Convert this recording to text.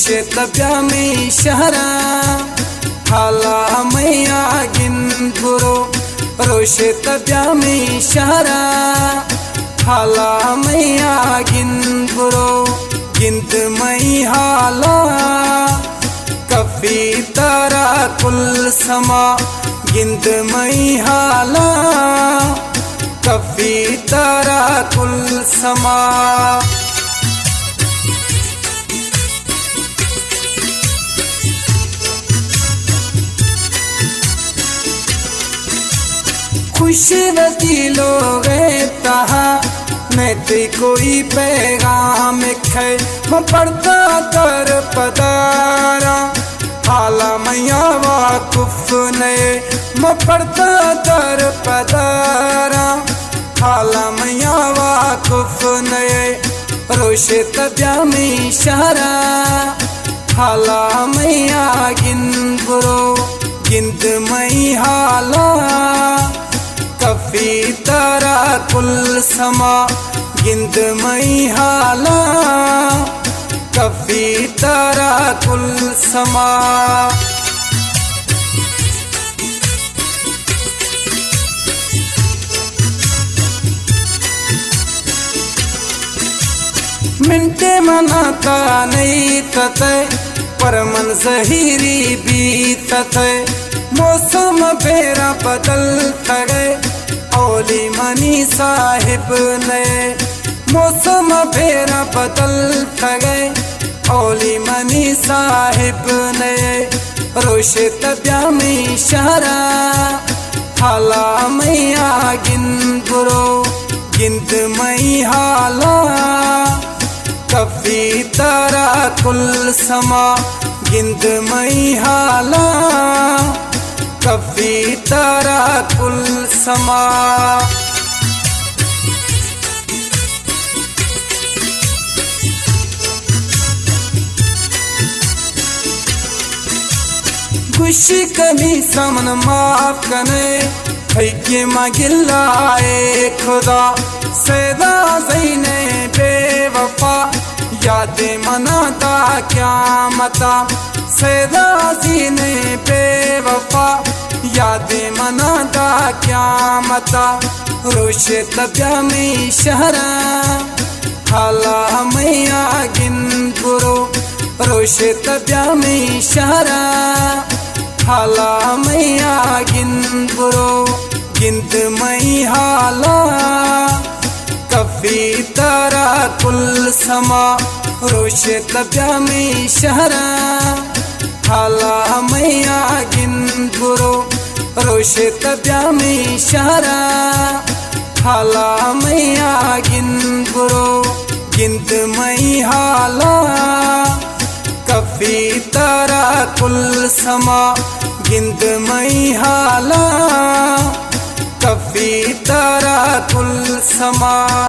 रोशे तब्या में शहरा हाला मैया गिन गुरो रोशे तब्या में शहरा हाला मैया गिन गुरो गिनत मई हाला कफी तारा कुल समा गिनत मई हाला कफी तारा कुल समा खुशवती लोग तहा मैं ते कोई पैगाम खे मैं पढ़ता कर पदारा हाला मैया वाकुफ ने मैं पढ़ता कर पदारा हाला मैया वाकुफ ने रोशे तब्या में शहरा हाला मैया गिन गुरो गिनत मई हाला कफी तारा कुल समा गिनत मई हाला कफी तारा कुल समा मिनटे मनाता नहीं तते पर मन जहीरी बीतत मौसम बेरा बदल गए औली मनी साहिब ने मौसम बेरा बदल गए औली मनी साहिब ने रोशे तब्या में शहरा हाला मैया गिन गुरो गिनत मई हाला कफी तारा कुल समा गिनत मई हाला कफी तारा कुल समा खुशी कभी समन माफ कने के मगिल्लाए खुदा सैदा ज़ैने बेवफा यादें मनाता क्या मता सैदा ज़ैने बेवफा यादें मनाता क्या मता रोशे तब्या में शहरा हाला मैया गिन गुरो रोशे तब्या में शहरा हाला मैया गिन गुरो गिनत मई हाला कफी तारा कुल समा रोशे तब्या में शहरा हाला मैया गिन गुरो रोशे तब्या में शहरा हाला मैया गिन गुरो गिनत मई हाला कफी तारा कुल समा गिनत मई हाला कफी तारा कुल समा।